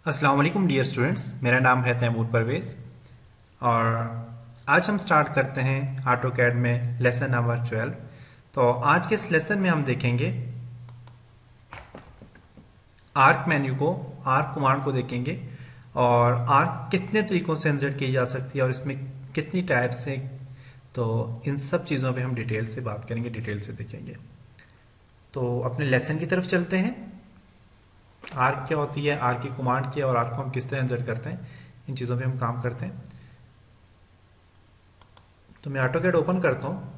अस्सलाम वालेकुम dear students, मेरा नाम है तैमूर परवेज़ और आज हम स्टार्ट करते हैं ऑटोकैड में लेसन नंबर 12। तो आज के इस लेसन में हम देखेंगे आर्क मेन्यू को, आर्क कमांड को देखेंगे और आर्क कितने तरीकों से इंसर्ट की जा सकती है और इसमें कितनी टाइप्स हैं। तो इन सब चीज़ों पे हम डिटेल से बात करेंगे, डिटेल से देखेंगे। तो अपने लेसन की तरफ चलते हैं। आर्क क्या होती है, आर्क की कमांड क्या है और आर्क को हम किस तरह इंसर्ट करते हैं, इन चीज़ों पे हम काम करते हैं। तो मैं ऑटोकैड ओपन करता हूँ।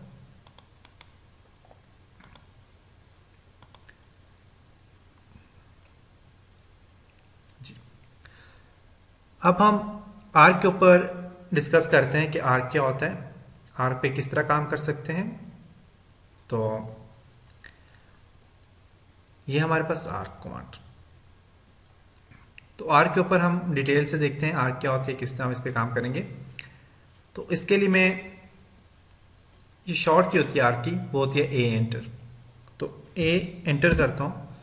जी, अब हम आर्क के ऊपर डिस्कस करते हैं कि आर्क क्या होता है, आर्क पे किस तरह काम कर सकते हैं। तो ये हमारे पास आर्क कमांड। तो आर्क के ऊपर हम डिटेल से देखते हैं आर्क क्या होती है, किस तरह हम इस पे काम करेंगे। तो इसके लिए मैं ये शॉर्ट की होती है आर्क की, वो होती है ए एंटर। तो ए एंटर करता हूँ।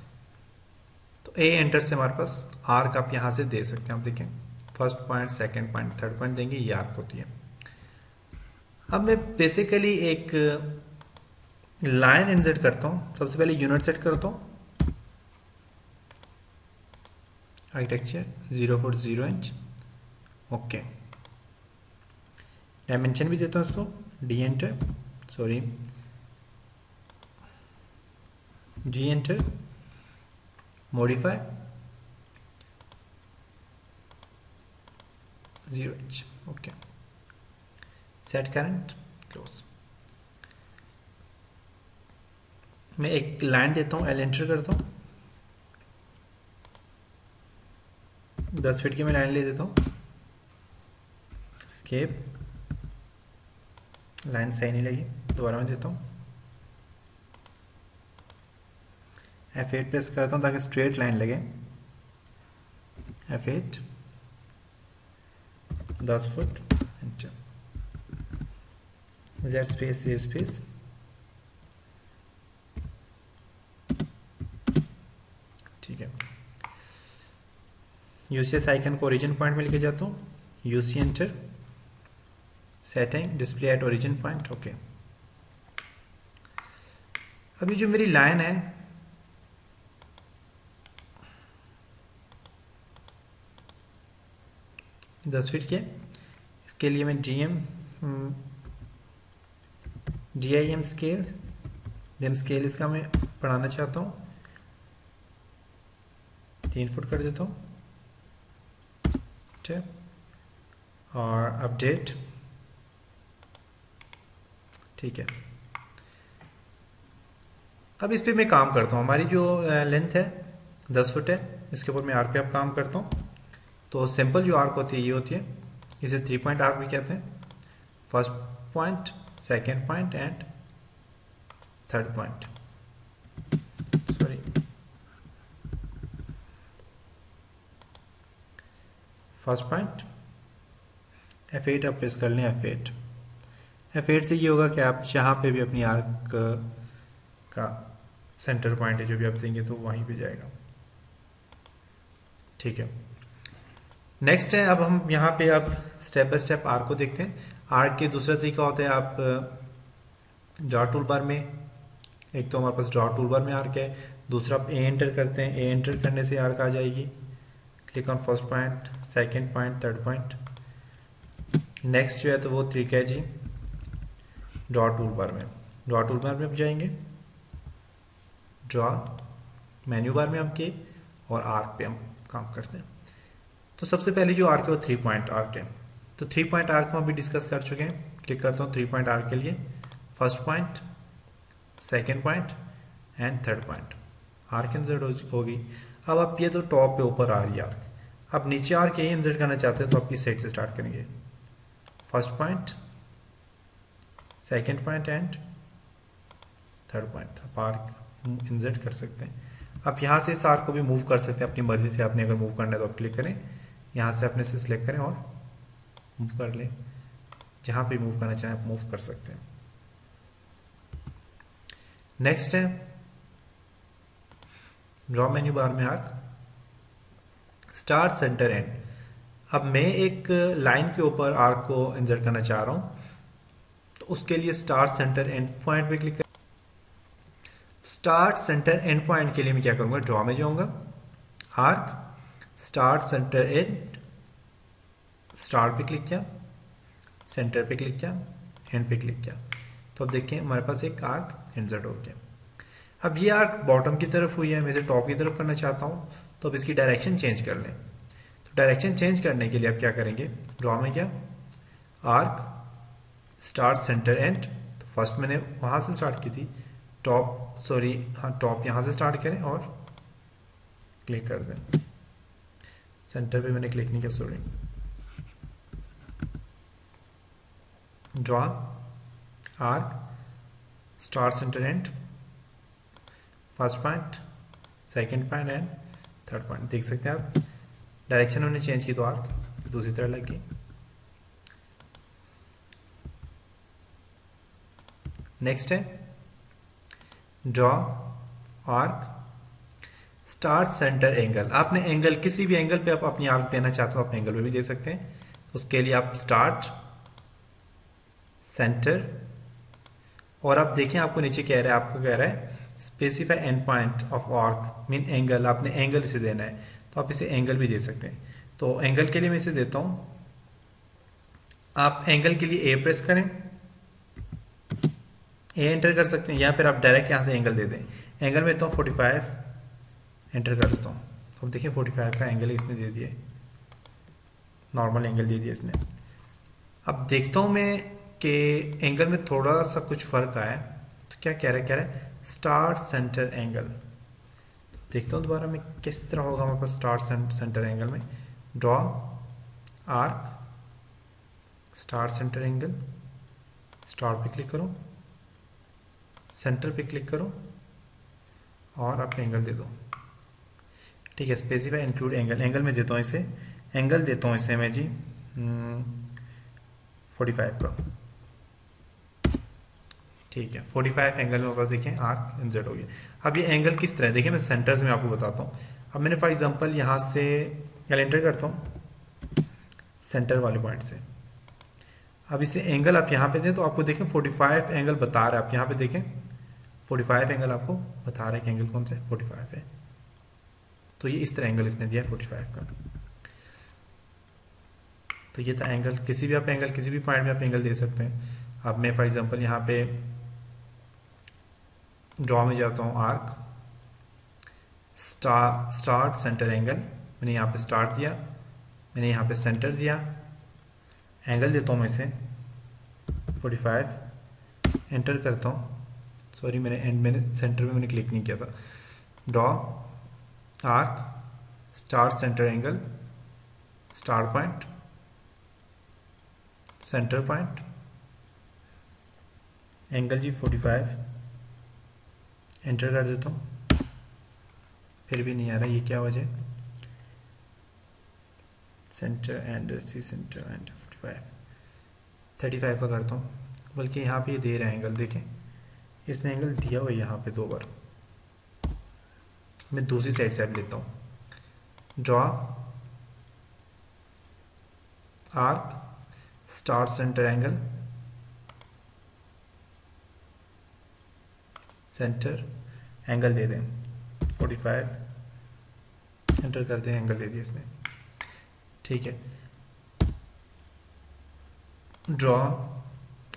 तो ए एंटर से हमारे पास आर्क आप यहां से दे सकते हैं। आप देखें, first point, second point, third point देंगे, ये आर्क होती है। अब मैं बेसिकली एक लाइन इंसर्ट करता हूं। सबसे पहले यूनिट सेट करता हूं, architecture 0 foot 0 inch. Okay, dimension भी देता हूं उसको, D enter, sorry G enter, modify 0 inch. Okay, set current, close. मैं एक लाइन देता हूं, एल एंटर करता हूं, 10 फीट की मैं लाइन ले देता हूं, स्केप, लाइन सही नहीं लगी, दोबारा मैं देता हूं, F8 प्रेस करता हूं ताकि स्ट्रेट लाइन लगे, F8, 10 foot, enter, Z space, save space, ठीक है। यूसीएस आइकन को ओरिजिन पॉइंट में लेके जाता हूँ, UC enter, setting display at origin point. Okay, अभी जो मेरी लाइन है, दस फीट के, इसके लिए मैं DIM स्केल, डिम स्केल इसका मैं बढ़ाना चाहता हूँ, 3 फुट कर देता हूँ, ठीक। और अपडेट, ठीक है। अब इस पे मैं काम करता हूँ। हमारी जो लेंथ है 10 फुट है, इसके ऊपर मैं आर्क पे अब काम करता हूँ। तो सिंपल जो आर्क होती है ये होती है, इसे 3 पॉइंट आर्क भी कहते हैं। First point, second point and third point, sorry, first point, F8 आप प्रेस कर लें, F8। F8 से ये होगा कि आप जहाँ पे भी अपनी आर्क का सेंटर पॉइंट है जो भी आप देंगे तो वहीं पे जाएगा, ठीक है। नेक्स्ट है, अब हम यहाँ पे अब स्टेप बाय स्टेप आर्क को देखते हैं। आर्क के दूसरा तरीका होता है, आप ड्रॉ टूल बार में, एक तो हमारे पास ड्रॉ टूल बार में आर्क है, दूसरा आप ए एंटर करते हैं, ए एंटर करने से आर्क आ जाएगी। Click on first point, second point, third point. Next जो है तो वो तरीका है जी ड्रॉ टूल बार में। ड्रॉ टूल बार में आप जाएंगे, ड्रॉ मेन्यू बार में आपके, और आर्क पे हम काम करते हैं। तो सबसे पहले जो आर्क है वो 3 पॉइंट आर्क है। तो 3 पॉइंट आर्क हम अभी डिस्कस कर चुके हैं। क्लिक करता हूँ 3 पॉइंट आर्क के लिए, first point, second point and third point, arc insert होगी। अब आप ये तो टॉप पे ऊपर आ रही है आर्क, अब नीचे आर्क यही इंसर्ट करना चाहते हैं तो आप इस साइड से स्टार्ट करेंगे, first point, second point and third point. आप आर्क इंसर्ट कर सकते हैं। आप यहाँ से इस आर्क को भी मूव कर सकते हैं अपनी मर्जी से। आपने अगर मूव करना है तो आप क्लिक करें, यहाँ से अपने से सिलेक्ट करें और मूव कर लें। जहाँ पे मूव करना चाहें आप मूव कर सकते हैं। नेक्स्ट है ड्रॉ मेन्यू बार में आर्क, स्टार्ट सेंटर एंड। अब मैं एक लाइन के ऊपर आर्क को इंसर्ट करना चाह रहा हूं, तो उसके लिए स्टार्ट सेंटर एंड पॉइंट पे क्लिक कर। स्टार्ट सेंटर एंड पॉइंट के लिए मैं क्या करूंगा, ड्रॉ में जाऊंगा, arc start centre and, start पे क्लिक किया, सेंटर पे क्लिक किया, एंड पे क्लिक किया। तो अब देखिए हमारे पास एक आर्क इंसर्ट हो गया। अब ये आर्क बॉटम की तरफ हुई है, मैं इसे टॉप की तरफ करना चाहता हूं, तो अब इसकी डायरेक्शन चेंज कर लें। तो डायरेक्शन चेंज करने के लिए आप क्या करेंगे, ड्रॉ में क्या, आर्क स्टार्ट सेंटर एंड। तो फर्स्ट मैंने वहां से स्टार्ट की थी, टॉप, सॉरी हाँ, टॉप यहां से स्टार्ट करें और क्लिक कर दें। सेंटर पे मैंने क्लिक नहीं किया, sorry. Draw arc start centre and, first point, second point and third point. देख सकते हैं आप, डायरेक्शन हमने चेंज की तो आर्क दूसरी तरह लग गई। नेक्स्ट है draw arc start centre angle. आपने एंगल, किसी भी एंगल पे आप अपनी आर्क देना चाहते हो, आप एंगल पे भी दे सकते हैं। उसके लिए आप स्टार्ट सेंटर, और आप देखें आपको नीचे कह रहा है, आपको कह रहा है specify and point of arc mean angle. आपने एंगल इसे देना है, तो आप इसे एंगल भी दे सकते हैं। तो एंगल के लिए मैं इसे देता हूं, आप एंगल के लिए ए प्रेस करें, ए एंटर कर सकते हैं, या फिर आप डायरेक्ट यहां से एंगल दे दें। एंगल में देता हूं 45, एंटर कर देता हूं। तो अब देखिए 45 का एंगल इसने दे दिया, नॉर्मल एंगल दे दिया इसने। अब देखता हूं मैं कि एंगल में थोड़ा सा कुछ फर्क आया, तो क्या कह रहा है, कह रहा है स्टार्ट सेंटर एंगल। तो देखता हूं दोबारा में किस तरह होगा हमारे पास स्टार्ट सेंटर एंगल में। Draw arc start centre angle, start पे क्लिक करो, सेंटर पे क्लिक करो और आप एंगल दे दो। ठीक है, स्पेसिफाई इंक्लूड एंगल, एंगल में देता हूँ इसे, एंगल देता हूँ इसे मैं जी 45 का। ठीक है, 45 एंगल में पास देखें आर्क इंसर्ट हो गया। अब ये एंगल किस तरह, देखिए मैं सेंटर से मैं आपको बताता हूँ। अब मैंने फॉर एग्जांपल यहाँ से एंटर करता हूँ सेंटर वाले पॉइंट से। अब इसे एंगल आप यहाँ पे दें तो आपको देखें 45 एंगल बता रहा है, आप यहाँ पे देखें 45 एंगल आपको बता रहा है कि एंगल कौन सा है, 45 है। तो ये इस तरह एंगल इसने दिया 45 का। तो ये था एंगल, किसी भी आप एंगल, किसी भी पॉइंट में आप एंगल दे सकते हैं। अब मैं फॉर एग्जांपल यहाँ पे ड्रॉ में जाता हूँ, आर्क स्टार्ट सेंटर एंगल, मैंने यहाँ पे स्टार्ट दिया, मैंने यहाँ पे सेंटर दिया, एंगल देता हूँ मैं इसे 45, एंटर करता हूँ, सॉरी मैंने सेंटर में मैंने क्लिक नहीं किया था। Draw arc start centre angle, start point, centre point, angle G 45, enter कर देता हूँ, फिर भी नहीं आ रहा, ये क्या वजह, centre and C centre and 45, 35 का करता हूँ, बल्कि यहाँ पे ये दे रहा है एंगल, देखें इसने एंगल दिया हुआ यहाँ पे 2 बार। मैं दूसरी साइड से अब लेता हूँ, draw arc start centre angle, centre, angle दे दें 45, एंटर कर दें, एंगल दे दिया इसने। ठीक है, draw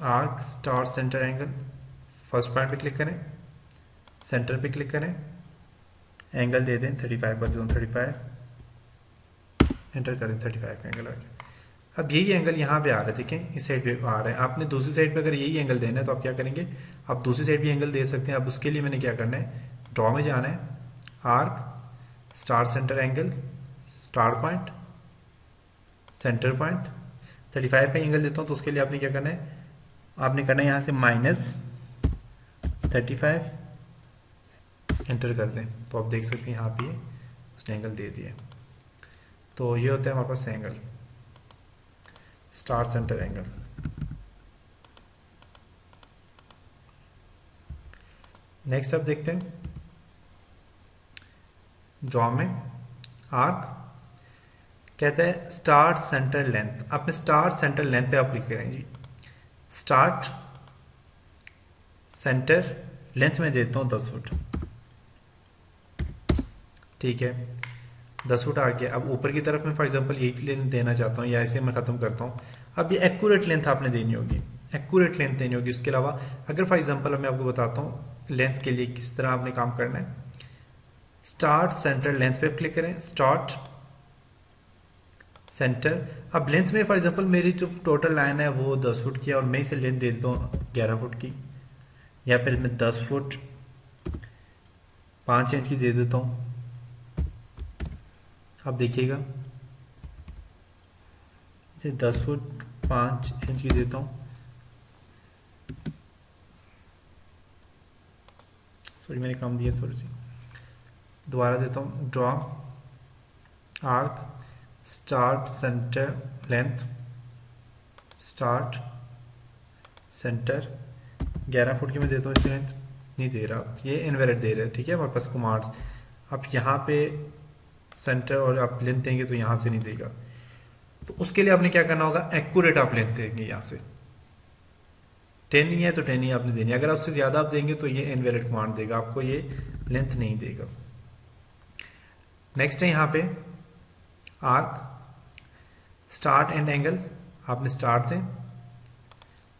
arc start centre angle, first point पे क्लिक करें, सेंटर पे क्लिक करें, एंगल दे दें 35 कर दूँ 35, एंटर कर दें 35 का एंगल आ गया। अब यही एंगल यहाँ पे आ रहा है, देखें इस साइड पे आ रहा है। आपने दूसरी साइड पे अगर यही एंगल देना है तो आप क्या करेंगे, आप दूसरी साइड भी एंगल दे सकते हैं। अब उसके लिए मैंने क्या करना है, ड्रॉ में जाना है, arc start centre angle, start point, centre point, 35 का एंगल देता हूँ तो उसके लिए आपने क्या करना है, आपने करना है यहाँ से -35, एंटर कर दें। तो आप देख सकते हैं यहाँ पे उसने एंगल दे दिया। तो ये होता है हमारे पास angle, start centre angle. Next आप देखते हैं ड्रॉ में आर्क कहता है स्टार्ट सेंटर लेंथ, आपने स्टार्ट सेंटर लेंथ पे आप क्लिक करें जी। स्टार्ट सेंटर लेंथ में देता हूँ 10 फुट, ठीक है 10 फुट आ गया। अब ऊपर की तरफ मैं फॉर एग्जांपल यही लेंथ देना चाहता हूँ, या ऐसे मैं ख़त्म करता हूँ। अब ये एक्यूरेट लेंथ आपने देनी होगी, एक्यूरेट लेंथ देनी होगी। उसके अलावा अगर फॉर एग्जांपल मैं आपको बताता हूँ लेंथ के लिए किस तरह आपने काम करना है। स्टार्ट सेंटर लेंथ पे क्लिक करें, स्टार्ट सेंटर। अब लेंथ में फॉर एग्जांपल मेरी जो टोटल लाइन है वो 10 फुट की है, और मैं इसे लेंथ दे देता हूँ 11 फुट की, या फिर मैं 10 फुट 5 इंच की दे देता हूँ। अब देखिएगा 10 फुट 5 इंच की देता हूँ, सॉरी मैंने कम दिया थोड़ी सी, दोबारा देता हूँ। Draw arc start centre length, start centre 11 foot की मैं देता हूँ इसकी लेंथ, नहीं दे रहा, ये इनवैलिड दे रहा है, ठीक है हमारे पास कमांड। अब यहाँ पे सेंटर और आप लेंथ देंगे तो यहाँ से नहीं देगा, तो उसके लिए आपने क्या करना होगा, एक्यूरेट आप लेंथ देंगे। यहाँ से 10 ही है तो 10 ही आपने देनी है, अगर उससे ज्यादा आप देंगे तो ये इनवैलिड कमांड देगा, आपको ये लेंथ नहीं देगा। नेक्स्ट है यहाँ पे आर्क स्टार्ट एंड एंगल, आपने स्टार्ट दें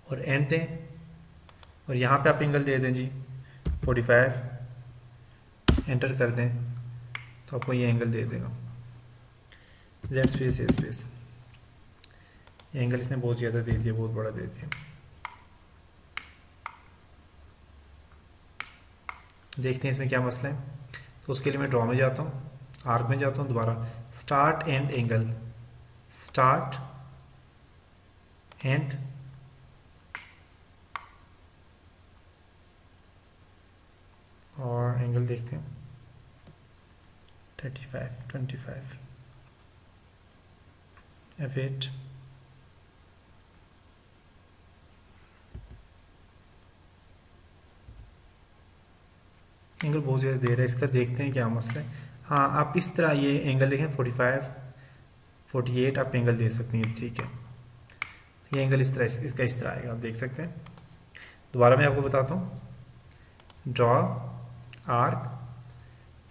और एंड दें, और यहाँ पे आप एंगल दे दें जी 45, एंटर कर दें तो आपको ये एंगल दे देगा। जेड स्पेस ए स्पेस, एंगल इसने बहुत ज़्यादा दे दिया, बहुत बड़ा दे दिया। देखते हैं इसमें क्या मसला है। तो उसके लिए मैं ड्रॉ में जाता हूँ, आर्क में जाता हूँ, दोबारा start and angle, start and और एंगल देखते हैं 35 25 F8 एंगल बहुत ज़्यादा दे रहा है इसका, देखते हैं क्या मसला है। हाँ आप इस तरह ये एंगल देखें 45 48 आप एंगल दे सकते हैं, ठीक है ये एंगल इस तरह इसका इस तरह आएगा, आप देख सकते हैं। दोबारा मैं आपको बताता हूँ, draw arc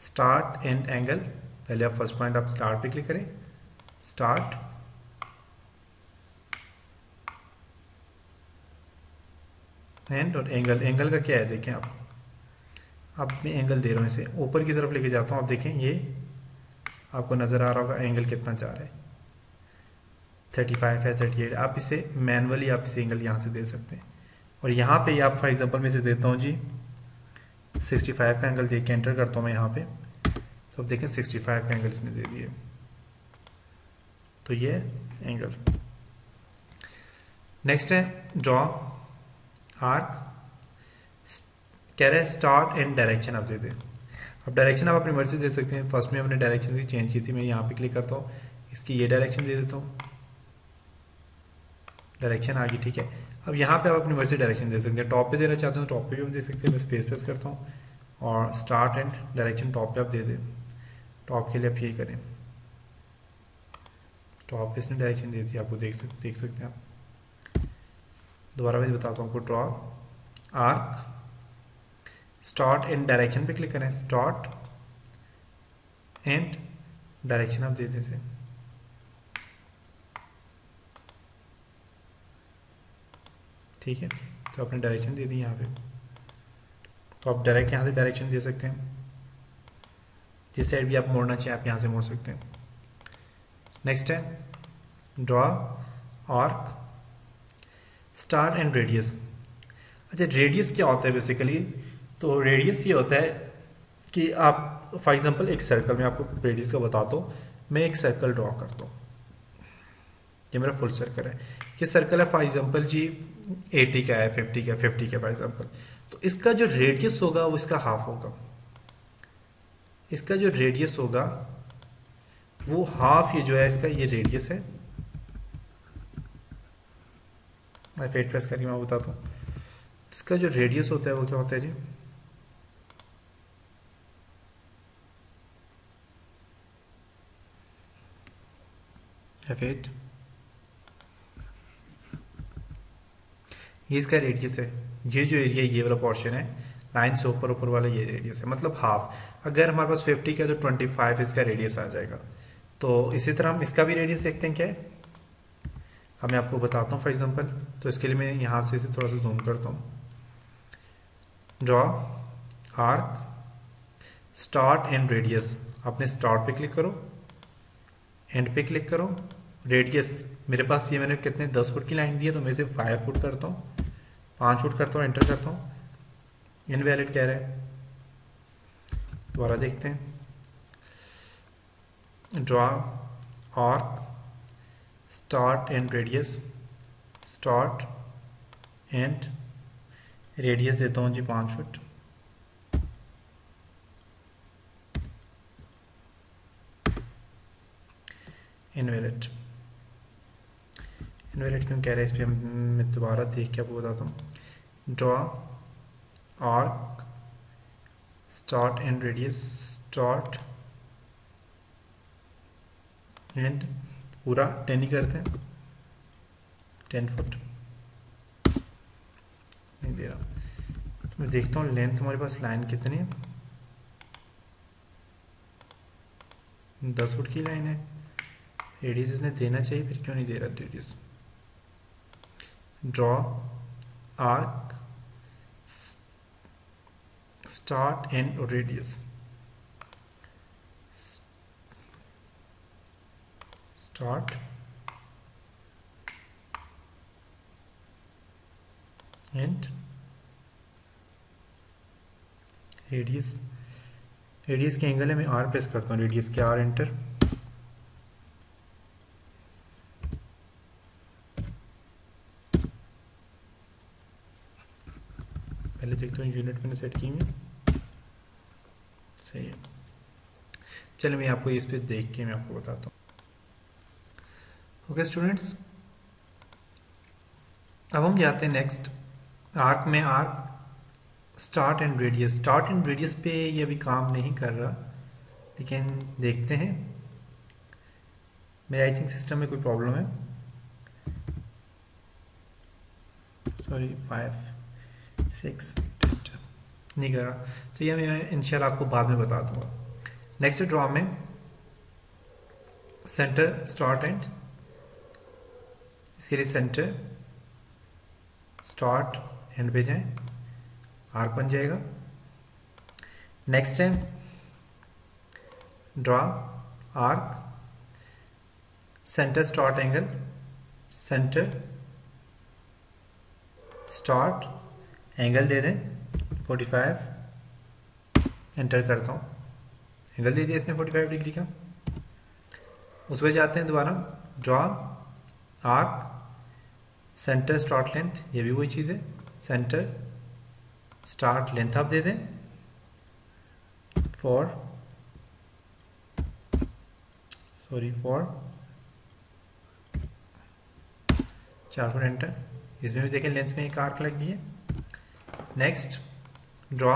start and angle, पहले आप फर्स्ट पॉइंट आप स्टार्ट पे क्लिक करें, स्टार्ट एंड और एंगल, एंगल का क्या है देखें आप, अब मैं एंगल दे रहा हूँ इसे ऊपर की तरफ लेके जाता हूँ, आप देखें ये आपको नज़र आ रहा होगा एंगल कितना जा रहा है 35 है 38, आप इसे मैनुअली आप इसे एंगल यहाँ से दे सकते हैं। और यहाँ पे आप फॉर एग्जांपल मैं इसे देता हूँ जी 65 का एंगल दे के एंटर करता हूँ मैं यहाँ पे, तो अब देखें 65 का एंगल इसने दे दिए, तो ये एंगल। नेक्स्ट है ड्रॉ आर्क, कह रहे हैं स्टार्ट एंड डायरेक्शन आप दे दें। अब डायरेक्शन आप अपनी मर्जी से दे सकते हैं, फर्स्ट में हमने डायरेक्शन से चेंज की थी, मैं यहाँ पे क्लिक करता हूँ, इसकी ये डायरेक्शन दे देता हूँ, डायरेक्शन आ गई, ठीक है। अब यहाँ पे आप अपनी मर्जी डायरेक्शन दे सकते हैं, टॉप पे देना चाहते हैं तो टॉप पे भी हम दे सकते हैं, मैं स्पेस प्रेस करता हूँ और स्टार्ट एंड डायरेक्शन टॉप पे आप दे दें। टॉप के लिए आप यही करें, टॉप पे इसने डायरेक्शन दे दी, आपको देख सकते हैं आप। दोबारा मैं बताता हूँ आपको, draw arc start and direction पे क्लिक करें, स्टार्ट एंड डायरेक्शन आप दे दें इसे, ठीक है। तो आपने डायरेक्शन दे दी यहाँ पे, तो आप डायरेक्ट यहाँ से डायरेक्शन दे सकते हैं, जिस साइड भी आप मोड़ना चाहिए आप यहाँ से मोड़ सकते हैं। नेक्स्ट है draw arc star and radius. अच्छा रेडियस क्या होता है बेसिकली, तो रेडियस ये होता है कि आप फॉर एग्जांपल एक सर्कल में आपको रेडियस का बताता हूँ, मैं एक सर्कल ड्रॉ करता हूँ, ये मेरा फुल सर्कल है, ये सर्कल है फॉर एग्जांपल जी 80 का है 50 का 50 का फॉर एग्जांपल, तो इसका जो रेडियस होगा वो इसका हाफ होगा, इसका जो रेडियस होगा वो हाफ, ये जो है इसका ये रेडियस है। F8 प्रेस करके मैं बताता हूँ, इसका जो रेडियस होता है वो क्या होता है जी, F8, ये इसका रेडियस है। ये जो एरिया ये वाला पोर्शन है लाइन से ऊपर ऊपर वाला ये रेडियस है, मतलब हाफ। अगर हमारे पास 50 का तो 25 इसका रेडियस आ जाएगा। तो इसी तरह हम इसका भी रेडियस देखते हैं क्या है। मैं आपको बताता हूँ फॉर एग्जांपल। तो इसके लिए मैं यहाँ से इसे थोड़ा सा जूम करता हूँ। Draw arc start and radius, आपने स्टार्ट पे क्लिक करो, एंड पे क्लिक करो। रेडियस मेरे पास ये मैंने कितने 10 फुट की लाइन दी है, तो मैं इसे 5 फुट करता हूँ, 5 फुट करता हूँ, एंटर करता हूँ। इनवैलिड कह रहा है, दोबारा देखते हैं। Draw arc start and radius, start and radius देता हूँ जी 5 फुट। इनवैलिड, इनवैलिड क्यों कह रहा है इस पर मैं दोबारा देख के आपको बताता हूँ। Draw arc start and radius, start and पूरा 10 ही करते हैं, 10 फुट नहीं दे रहा। तो मैं देखता हूँ लेंथ हमारे पास लाइन कितनी है, 10 फुट की लाइन है। रेडियस इसने देना चाहिए, फिर क्यों नहीं दे रहा radius. Draw arc start and radius, start and radius. Radius के एंगल है, मैं आर प्रेस करता हूँ, रेडियस के आर, एंटर। पहले देखता हूँ यूनिट मैंने सेट की है, सही है। चलिए मैं आपको इस पे देख के मैं आपको बताता हूँ। ओके स्टूडेंट्स, अब हम जाते हैं नेक्स्ट आर्क में। Arc start and radius, start and radius पे ये अभी काम नहीं कर रहा, लेकिन देखते हैं। मेरे आई थिंक सिस्टम में कोई प्रॉब्लम है, सॉरी 5 6 नहीं कर रहा, तो ये मैं इंशाल्लाह आपको बाद में बता दूंगा। नेक्स्ट ड्रॉ में सेंटर स्टार्ट एंड, इसके लिए सेंटर स्टार्ट एंड पे जाएं, आर्क बन जाएगा। नेक्स्ट है draw arc centre start angle, centre start angle दे दें 45, एंटर करता हूँ। एंगल दे दिया इसने 45 डिग्री का। उस पर जाते हैं दोबारा, draw arc centre start length, ये भी वही चीज़ है, सेंटर स्टार्ट लेंथ आप दे दें फॉर 4 फुट, एंटर। इसमें भी देखें लेंथ में एक आर्क लग गई है। नेक्स्ट ड्रॉ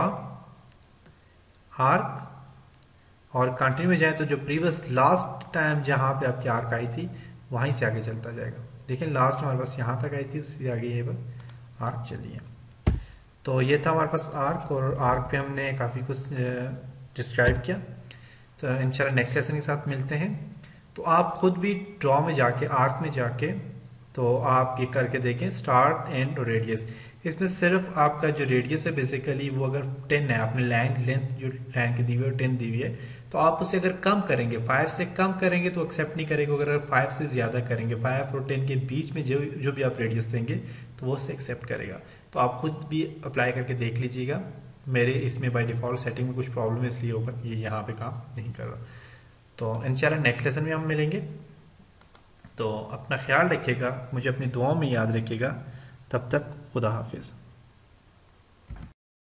आर्क और कंटिन्यू में जाए तो जो प्रीवियस लास्ट टाइम जहां पे आपकी आर्क आई थी वहीं से आगे चलता जाएगा। देखें लास्ट हमारे पास यहाँ तक आई थी, उससे आगे ये पर आर्क चली है। तो ये था हमारे पास आर्क, और आर्क पे हमने काफ़ी कुछ डिस्क्राइब किया। तो इंशाल्लाह नेक्स्ट लेसन के साथ मिलते हैं। तो आप खुद भी ड्रॉ में जाके, आर्क में जाके, तो आप ये करके देखें स्टार्ट एंड रेडियस। इसमें सिर्फ आपका जो रेडियस है बेसिकली वो अगर 10 है, आपने लाइन लेंथ जो लाइन की दी हुई है 10 दी हुई है, तो आप उसे अगर कम करेंगे, 5 से कम करेंगे तो एक्सेप्ट नहीं करेगा। अगर 5 से ज़्यादा करेंगे, 5 और 10 के बीच में जो भी आप रेडियस देंगे तो वो उसे एक्सेप्ट करेगा। तो आप खुद भी अप्लाई करके देख लीजिएगा। मेरे इसमें बाय डिफ़ॉल्ट सेटिंग में कुछ प्रॉब्लम है, इसलिए ऊपर ये यहाँ पे काम नहीं कर रहा। तो इंशाल्लाह नेक्स्ट लेसन में हम मिलेंगे। तो अपना ख्याल रखिएगा, मुझे अपनी दुआओं में याद रखिएगा। तब तक खुदा हाफिज़।